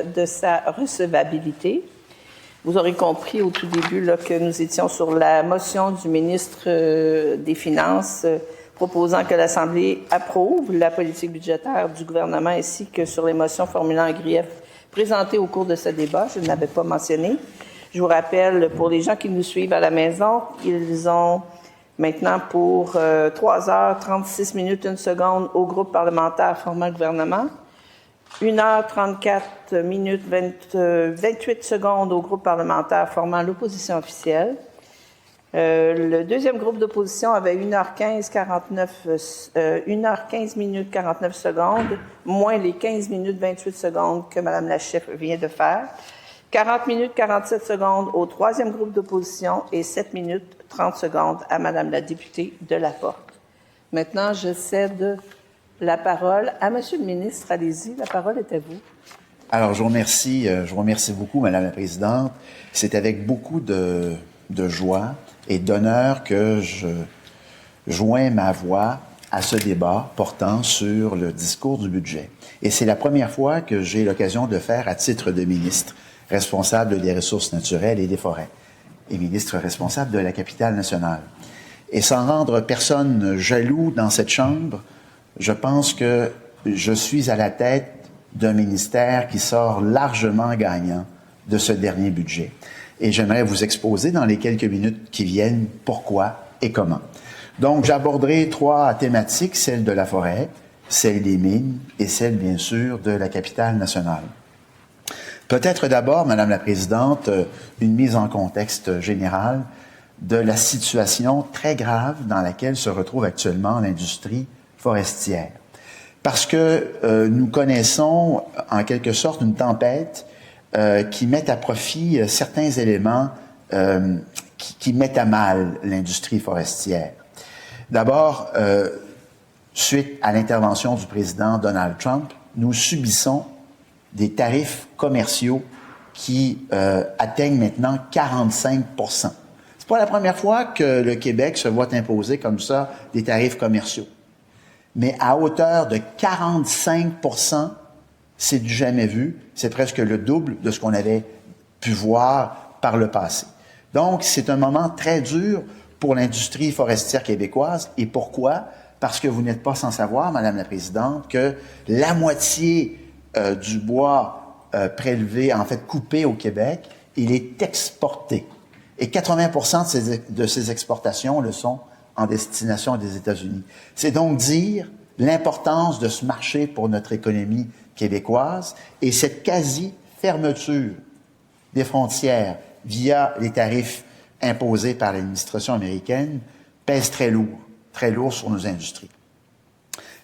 de sa recevabilité. Vous aurez compris au tout début là, que nous étions sur la motion du ministre des Finances proposant que l'Assemblée approuve la politique budgétaire du gouvernement ainsi que sur les motions formulant un grief présentées au cours de ce débat. Je ne l'avais pas mentionné. Je vous rappelle, pour les gens qui nous suivent à la maison, ils ont maintenant pour 3 heures 36 minutes 1 seconde au groupe parlementaire formant le gouvernement, 1 heure 34 minutes 28 secondes au groupe parlementaire formant l'opposition officielle. Le deuxième groupe d'opposition avait 1 heure 15 minutes 49 secondes, moins les 15 minutes 28 secondes que Mme la chef vient de faire. 40 minutes 47 secondes au troisième groupe d'opposition et 7 minutes 30 secondes à Mme la députée de Laporte. Maintenant, je cède la parole à Monsieur le ministre. Allez-y, la parole est à vous. Alors, je vous remercie beaucoup, Madame la Présidente. C'est avec beaucoup de joie et d'honneur que je joins ma voix à ce débat portant sur le discours du budget. Et c'est la première fois que j'ai l'occasion de le faire à titre de ministre responsable des ressources naturelles et des forêts et ministre responsable de la capitale nationale. Et sans rendre personne jaloux dans cette chambre, je pense que je suis à la tête d'un ministère qui sort largement gagnant de ce dernier budget. Et j'aimerais vous exposer dans les quelques minutes qui viennent pourquoi et comment. Donc, j'aborderai 3 thématiques, celle de la forêt, celle des mines et celle, bien sûr, de la capitale nationale. Peut-être d'abord, Madame la Présidente, une mise en contexte général de la situation très grave dans laquelle se retrouve actuellement l'industrie forestière. Parce que nous connaissons en quelque sorte une tempête qui met à profit certains éléments qui mettent à mal l'industrie forestière. D'abord, suite à l'intervention du président Donald Trump, nous subissons des tarifs commerciaux qui atteignent maintenant 45 %. C'est pas la première fois que le Québec se voit imposer comme ça des tarifs commerciaux. Mais à hauteur de 45 %, c'est du jamais vu. C'est presque le double de ce qu'on avait pu voir par le passé. Donc, c'est un moment très dur pour l'industrie forestière québécoise. Et pourquoi? Parce que vous n'êtes pas sans savoir, Madame la Présidente, que la moitié du bois prélevé, en fait coupé au Québec, il est exporté. Et 80 % de ces exportations le sont en destination des États-Unis. C'est donc dire l'importance de ce marché pour notre économie québécoise et cette quasi-fermeture des frontières via les tarifs imposés par l'administration américaine pèse très lourd sur nos industries.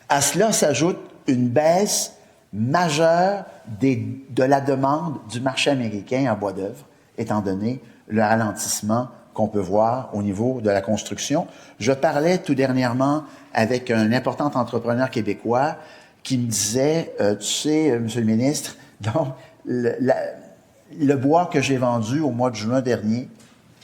À cela s'ajoute une baisse majeure de la demande du marché américain en bois d'œuvre, étant donné le ralentissement qu'on peut voir au niveau de la construction. Je parlais tout dernièrement avec un important entrepreneur québécois qui me disait, tu sais, Monsieur le ministre, donc, le bois que j'ai vendu au mois de juin dernier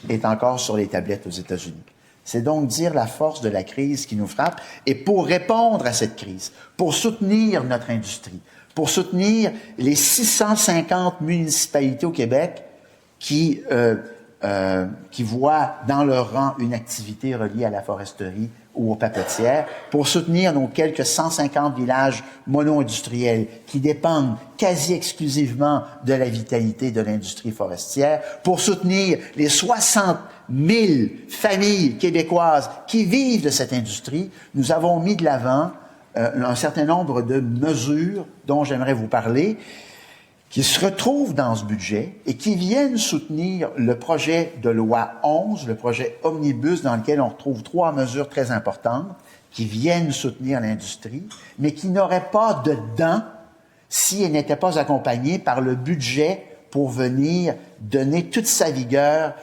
est encore sur les tablettes aux États-Unis. C'est donc dire la force de la crise qui nous frappe. Et pour répondre à cette crise, pour soutenir notre industrie, pour soutenir les 650 municipalités au Québec qui voient dans leur rang une activité reliée à la foresterie ou aux papetières, pour soutenir nos quelques 150 villages mono-industriels qui dépendent quasi exclusivement de la vitalité de l'industrie forestière, pour soutenir les 60 000 familles québécoises qui vivent de cette industrie, nous avons mis de l'avant un certain nombre de mesures dont j'aimerais vous parler, qui se retrouvent dans ce budget et qui viennent soutenir le projet de loi 11, le projet Omnibus, dans lequel on retrouve 3 mesures très importantes qui viennent soutenir l'industrie, mais qui n'auraient pas de dents si elles n'étaient pas accompagnées par le budget pour venir donner toute sa vigueur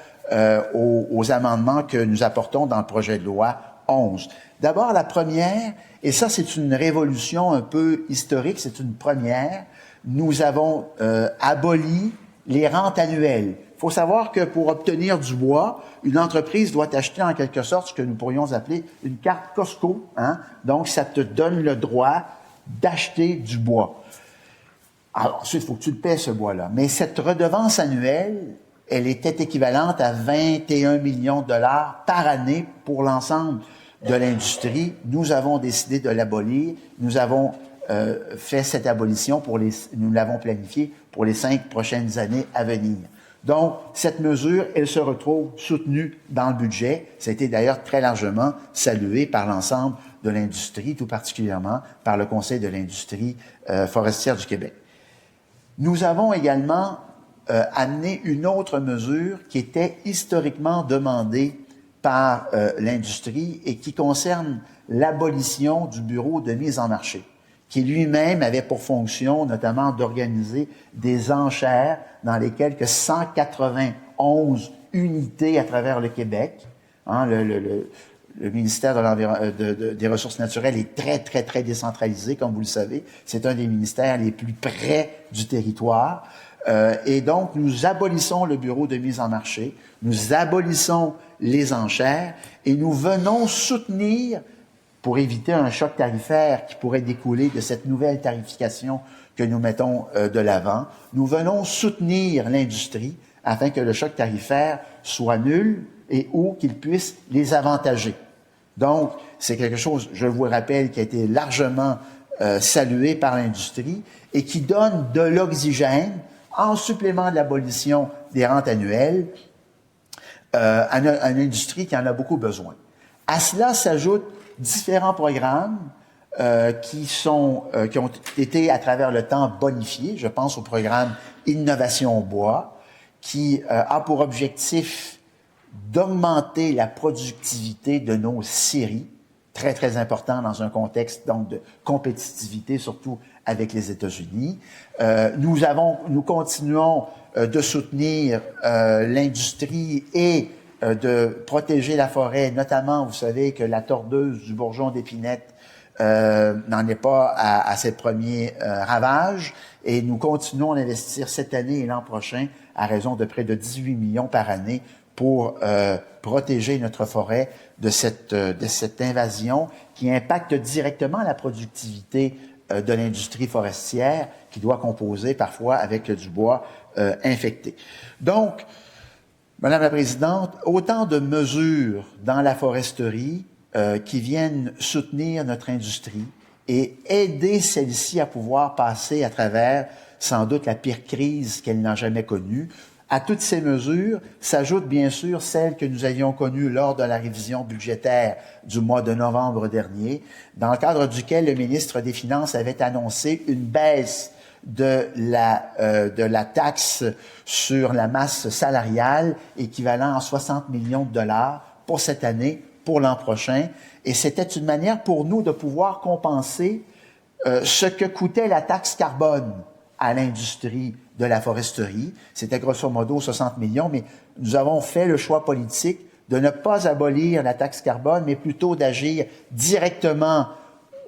aux amendements que nous apportons dans le projet de loi 11. D'abord, la première, et ça c'est une révolution un peu historique, c'est une première, nous avons aboli les rentes annuelles. Il faut savoir que pour obtenir du bois, une entreprise doit acheter en quelque sorte ce que nous pourrions appeler une carte Costco. Hein? Donc, ça te donne le droit d'acheter du bois. Alors, ensuite, il faut que tu le paies, ce bois-là. Mais cette redevance annuelle, elle était équivalente à 21 millions de dollars par année pour l'ensemble de l'industrie. Nous avons décidé de l'abolir. Nous avons fait cette abolition nous l'avons planifiée pour les 5 prochaines années à venir. Donc, cette mesure, elle se retrouve soutenue dans le budget. Ça a été d'ailleurs très largement salué par l'ensemble de l'industrie, tout particulièrement par le Conseil de l'industrie forestière du Québec. Nous avons également amené une autre mesure qui était historiquement demandée par l'industrie et qui concerne l'abolition du bureau de mise en marché, qui lui-même avait pour fonction notamment d'organiser des enchères dans les quelques 191 unités à travers le Québec. Hein, le ministère des Ressources naturelles est très, très, très décentralisé, comme vous le savez. C'est un des ministères les plus près du territoire. Et donc, nous abolissons le bureau de mise en marché, nous abolissons les enchères et nous venons soutenir, pour éviter un choc tarifaire qui pourrait découler de cette nouvelle tarification que nous mettons de l'avant, nous venons soutenir l'industrie afin que le choc tarifaire soit nul et ou qu'il puisse les avantager. Donc, c'est quelque chose, je vous rappelle, qui a été largement salué par l'industrie et qui donne de l'oxygène en supplément de l'abolition des rentes annuelles à une industrie qui en a beaucoup besoin. À cela s'ajoutent différents programmes qui ont été à travers le temps bonifiés. Je pense au programme Innovation Bois, qui a pour objectif d'augmenter la productivité de nos scieries, très, très important dans un contexte donc de compétitivité, surtout avec les États-Unis. Nous continuons de soutenir l'industrie et de protéger la forêt, notamment, vous savez que la tordeuse du bourgeon d'épinette n'en est pas à ses premiers ravages, et nous continuons d'investir cette année et l'an prochain à raison de près de 18 millions par année pour protéger notre forêt de cette invasion qui impacte directement la productivité de l'industrie forestière qui doit composer parfois avec du bois infecté. Donc, Madame la Présidente, autant de mesures dans la foresterie qui viennent soutenir notre industrie et aider celle-ci à pouvoir passer à travers, sans doute, la pire crise qu'elle n'a jamais connue. À toutes ces mesures s'ajoutent bien sûr celles que nous avions connues lors de la révision budgétaire du mois de novembre dernier, dans le cadre duquel le ministre des Finances avait annoncé une baisse de la taxe sur la masse salariale équivalent à 60 millions de dollars pour cette année, pour l'an prochain. Et c'était une manière pour nous de pouvoir compenser ce que coûtait la taxe carbone à l'industrie de la foresterie. C'était grosso modo 60 millions, mais nous avons fait le choix politique de ne pas abolir la taxe carbone, mais plutôt d'agir directement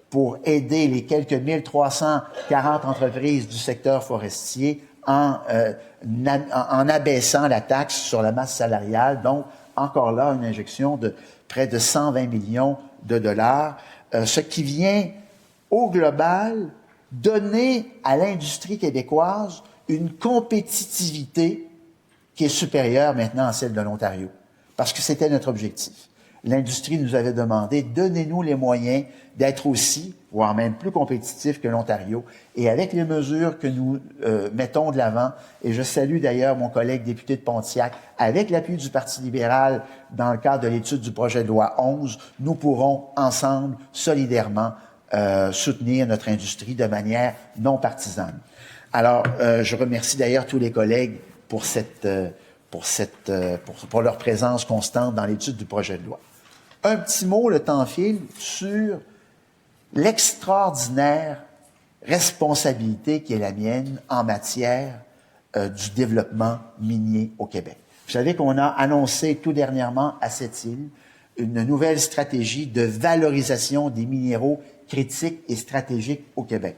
pour aider les quelques 1340 entreprises du secteur forestier en abaissant la taxe sur la masse salariale. Donc, encore là, une injection de près de 120 millions de dollars, ce qui vient, au global, donner à l'industrie québécoise une compétitivité qui est supérieure maintenant à celle de l'Ontario, parce que c'était notre objectif. L'industrie nous avait demandé, donnez-nous les moyens d'être aussi, voire même plus compétitifs que l'Ontario. Et avec les mesures que nous mettons de l'avant, et je salue d'ailleurs mon collègue député de Pontiac, avec l'appui du Parti libéral dans le cadre de l'étude du projet de loi 11, nous pourrons ensemble, solidairement, soutenir notre industrie de manière non partisane. Alors, je remercie d'ailleurs tous les collègues pour leur présence constante dans l'étude du projet de loi. Un petit mot, le temps file, sur l'extraordinaire responsabilité qui est la mienne en matière du développement minier au Québec. Vous savez qu'on a annoncé tout dernièrement à cette île une nouvelle stratégie de valorisation des minéraux critiques et stratégiques au Québec.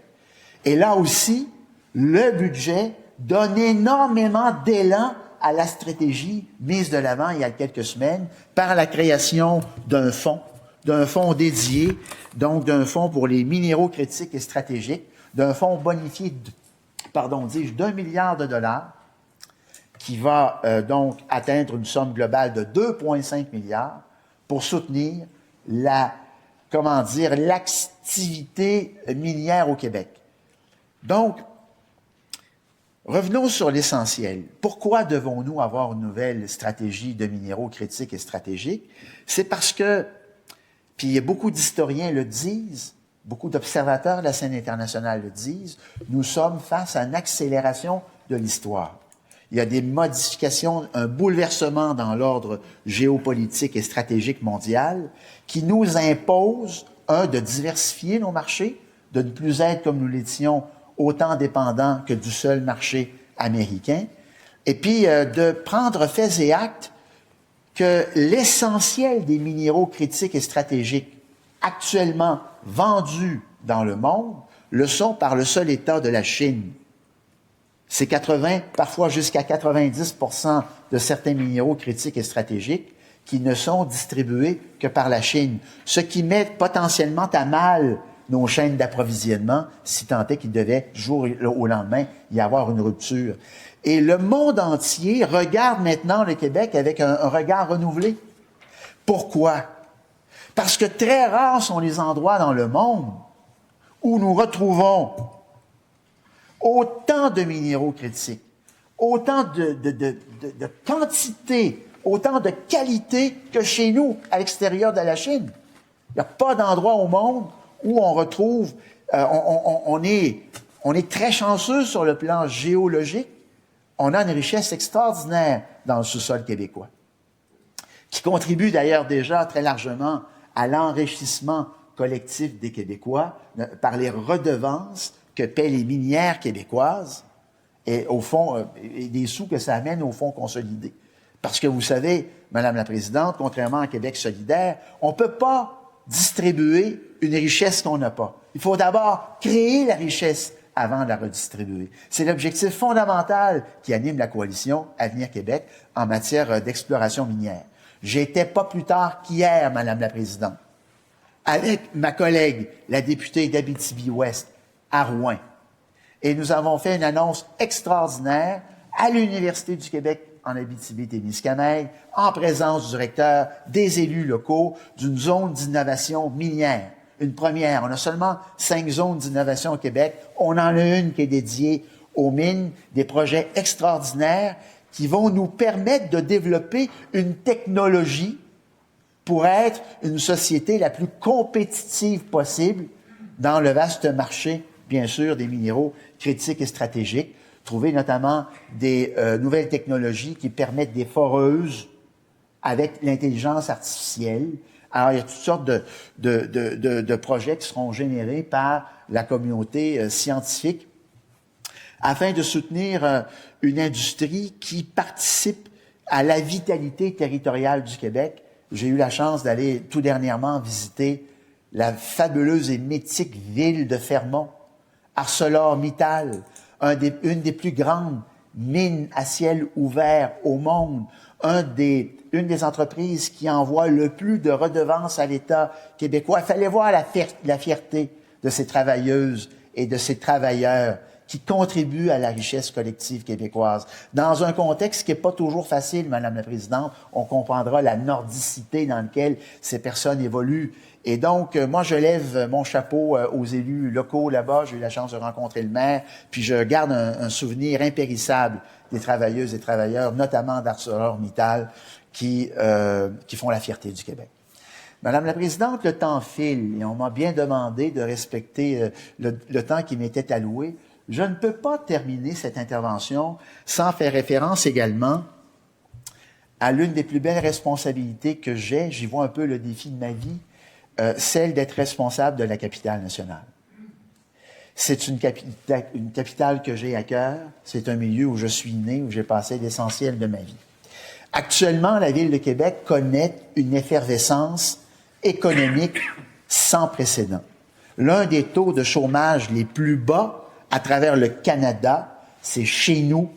Et là aussi, le budget donne énormément d'élan à la stratégie mise de l'avant il y a quelques semaines par la création d'un fonds dédié, donc d'un fonds pour les minéraux critiques et stratégiques, d'un fonds bonifié dis-je, d'1 milliard de dollars, qui va donc atteindre une somme globale de 2,5 milliards pour soutenir l'activité minière au Québec. Donc, revenons sur l'essentiel. Pourquoi devons-nous avoir une nouvelle stratégie de minéraux critiques et stratégiques? C'est parce que, puis beaucoup d'historiens le disent, beaucoup d'observateurs de la scène internationale le disent, nous sommes face à une accélération de l'histoire. Il y a des modifications, un bouleversement dans l'ordre géopolitique et stratégique mondial qui nous impose, de diversifier nos marchés, de ne plus être, comme nous l'étions, autant dépendants que du seul marché américain, et puis de prendre faits et actes que l'essentiel des minéraux critiques et stratégiques actuellement vendus dans le monde le sont par le seul État de la Chine. C'est 80, parfois jusqu'à 90% de certains minéraux critiques et stratégiques qui ne sont distribués que par la Chine, ce qui met potentiellement à mal nos chaînes d'approvisionnement, si tant est qu'il devait, du jour au lendemain, y avoir une rupture. Et le monde entier regarde maintenant le Québec avec un regard renouvelé. Pourquoi? Parce que très rares sont les endroits dans le monde où nous retrouvons autant de minéraux critiques, autant de quantité, autant de qualité que chez nous, à l'extérieur de la Chine. Il n'y a pas d'endroit au monde où on retrouve, on est très chanceux sur le plan géologique. On a une richesse extraordinaire dans le sous-sol québécois, qui contribue d'ailleurs déjà très largement à l'enrichissement collectif des Québécois par les redevances que paient les minières québécoises et au fond, et des sous que ça amène au fonds consolidé. Parce que vous savez, Madame la Présidente, contrairement à Québec solidaire, on ne peut pas distribuer une richesse qu'on n'a pas. Il faut d'abord créer la richesse avant de la redistribuer. C'est l'objectif fondamental qui anime la coalition Avenir Québec en matière d'exploration minière. J'étais pas plus tard qu'hier, Madame la Présidente, avec ma collègue, la députée d'Abitibi-Ouest, à Rouen. Et nous avons fait une annonce extraordinaire à l'Université du Québec en Abitibi-Témiscamingue, en présence du recteur, des élus locaux, d'une zone d'innovation minière. Une première. On a seulement 5 zones d'innovation au Québec. On en a une qui est dédiée aux mines, des projets extraordinaires qui vont nous permettre de développer une technologie pour être une société la plus compétitive possible dans le vaste marché, bien sûr, des minéraux critiques et stratégiques. Trouver notamment des nouvelles technologies qui permettent des foreuses avec l'intelligence artificielle. Alors, il y a toutes sortes de projets qui seront générés par la communauté scientifique afin de soutenir une industrie qui participe à la vitalité territoriale du Québec. J'ai eu la chance d'aller tout dernièrement visiter la fabuleuse et mythique ville de Fermont, ArcelorMittal, une des plus grandes mines à ciel ouvert au monde, une des entreprises qui envoie le plus de redevances à l'État québécois. Il fallait voir la fierté de ces travailleuses et de ces travailleurs qui contribuent à la richesse collective québécoise. Dans un contexte qui n'est pas toujours facile, Madame la Présidente, on comprendra la nordicité dans laquelle ces personnes évoluent. Et donc, moi, je lève mon chapeau aux élus locaux là-bas. J'ai eu la chance de rencontrer le maire, puis je garde un souvenir impérissable des travailleuses et travailleurs, notamment d'ArcelorMittal, qui font la fierté du Québec. Madame la Présidente, le temps file et on m'a bien demandé de respecter le temps qui m'était alloué. Je ne peux pas terminer cette intervention sans faire référence également à l'une des plus belles responsabilités que j'ai. J'y vois un peu le défi de ma vie, celle d'être responsable de la capitale nationale. C'est une capitale que j'ai à cœur. C'est un milieu où je suis né, où j'ai passé l'essentiel de ma vie. Actuellement, la Ville de Québec connaît une effervescence économique sans précédent. L'un des taux de chômage les plus bas à travers le Canada, c'est chez nous,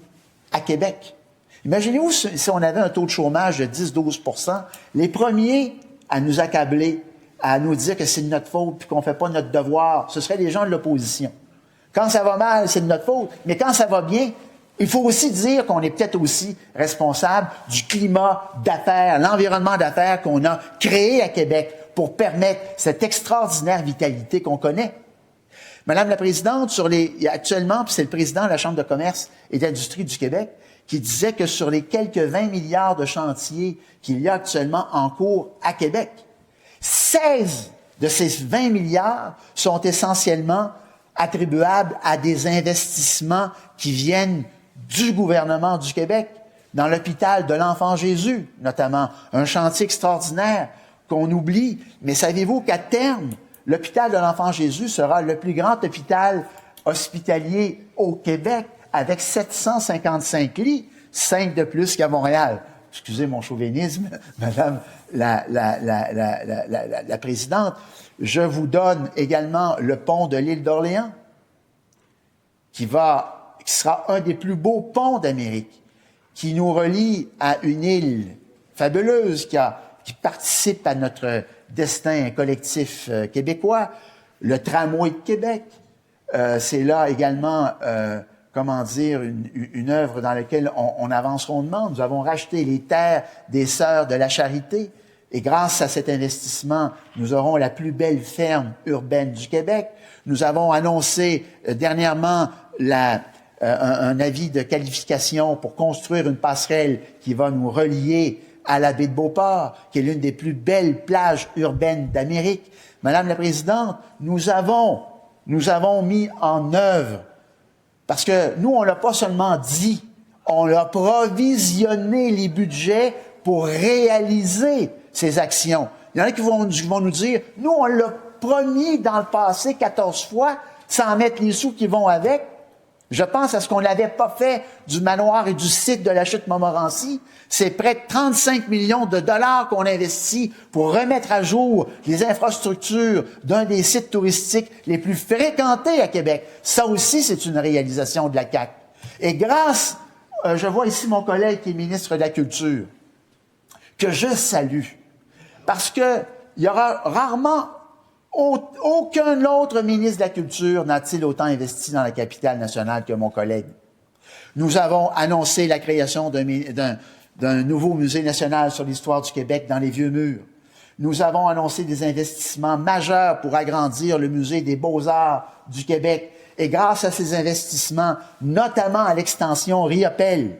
à Québec. Imaginez-vous si on avait un taux de chômage de 10-12 %, les premiers à nous accabler, à nous dire que c'est de notre faute puis qu'on ne fait pas notre devoir, ce seraient les gens de l'opposition. Quand ça va mal, c'est de notre faute. Mais quand ça va bien, il faut aussi dire qu'on est peut-être aussi responsable du climat d'affaires, l'environnement d'affaires qu'on a créé à Québec pour permettre cette extraordinaire vitalité qu'on connaît. Madame la Présidente, actuellement, puis c'est le président de la Chambre de commerce et d'industrie du Québec qui disait que sur les quelques 20 milliards de chantiers qu'il y a actuellement en cours à Québec, 16 de ces 20 milliards sont essentiellement attribuables à des investissements qui viennent du gouvernement du Québec, dans l'hôpital de l'Enfant Jésus, notamment. Un chantier extraordinaire qu'on oublie. Mais savez-vous qu'à terme, l'hôpital de l'Enfant Jésus sera le plus grand hôpital hospitalier au Québec avec 755 lits, 5 de plus qu'à Montréal. Excusez mon chauvinisme, Madame la Présidente. Je vous donne également le pont de l'île d'Orléans, qui sera un des plus beaux ponts d'Amérique, qui nous relie à une île fabuleuse qui participe à notre destin collectif québécois, le tramway de Québec. C'est là également, une œuvre dans laquelle on avance rondement. Nous avons racheté les terres des Sœurs de la Charité et grâce à cet investissement, nous aurons la plus belle ferme urbaine du Québec. Nous avons annoncé dernièrement un avis de qualification pour construire une passerelle qui va nous relier à la baie de Beauport, qui est l'une des plus belles plages urbaines d'Amérique. Madame la Présidente, nous avons mis en œuvre, parce que nous, on l'a pas seulement dit, on a provisionné les budgets pour réaliser ces actions. Il y en a qui vont nous dire, nous, on l'a promis dans le passé 14 fois, sans mettre les sous qui vont avec. Je pense à ce qu'on n'avait pas fait du manoir et du site de la Chute Montmorency. C'est près de 35 millions de dollars qu'on investit pour remettre à jour les infrastructures d'un des sites touristiques les plus fréquentés à Québec. Ça aussi, c'est une réalisation de la CAQ. Et grâce, je vois ici mon collègue qui est ministre de la Culture, que je salue, parce que il y aura rarement aucun autre ministre de la Culture n'a-t-il autant investi dans la capitale nationale que mon collègue. Nous avons annoncé la création d'un nouveau musée national sur l'histoire du Québec dans les Vieux-Murs. Nous avons annoncé des investissements majeurs pour agrandir le musée des Beaux-Arts du Québec. Et grâce à ces investissements, notamment à l'extension Riopelle,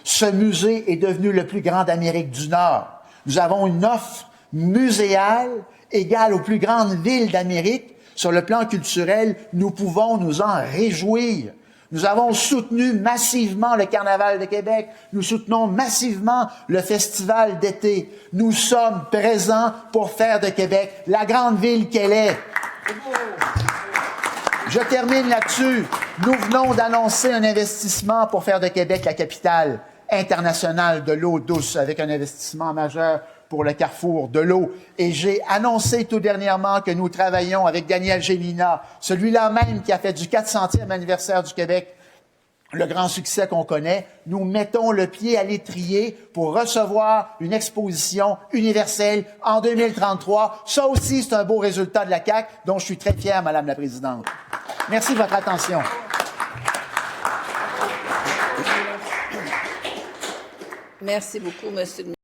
ce musée est devenu le plus grand d'Amérique du Nord. Nous avons une offre muséale égale aux plus grandes villes d'Amérique. Sur le plan culturel, nous pouvons nous en réjouir. Nous avons soutenu massivement le Carnaval de Québec. Nous soutenons massivement le Festival d'été. Nous sommes présents pour faire de Québec la grande ville qu'elle est. Je termine là-dessus. Nous venons d'annoncer un investissement pour faire de Québec la capitale internationale de l'eau douce avec un investissement majeur pour le carrefour de l'eau. Et j'ai annoncé tout dernièrement que nous travaillons avec Daniel Gélina, celui-là même qui a fait du 400e anniversaire du Québec, le grand succès qu'on connaît. Nous mettons le pied à l'étrier pour recevoir une exposition universelle en 2033. Ça aussi, c'est un beau résultat de la CAQ, dont je suis très fier, Madame la Présidente. Merci de votre attention. Merci beaucoup, Monsieur le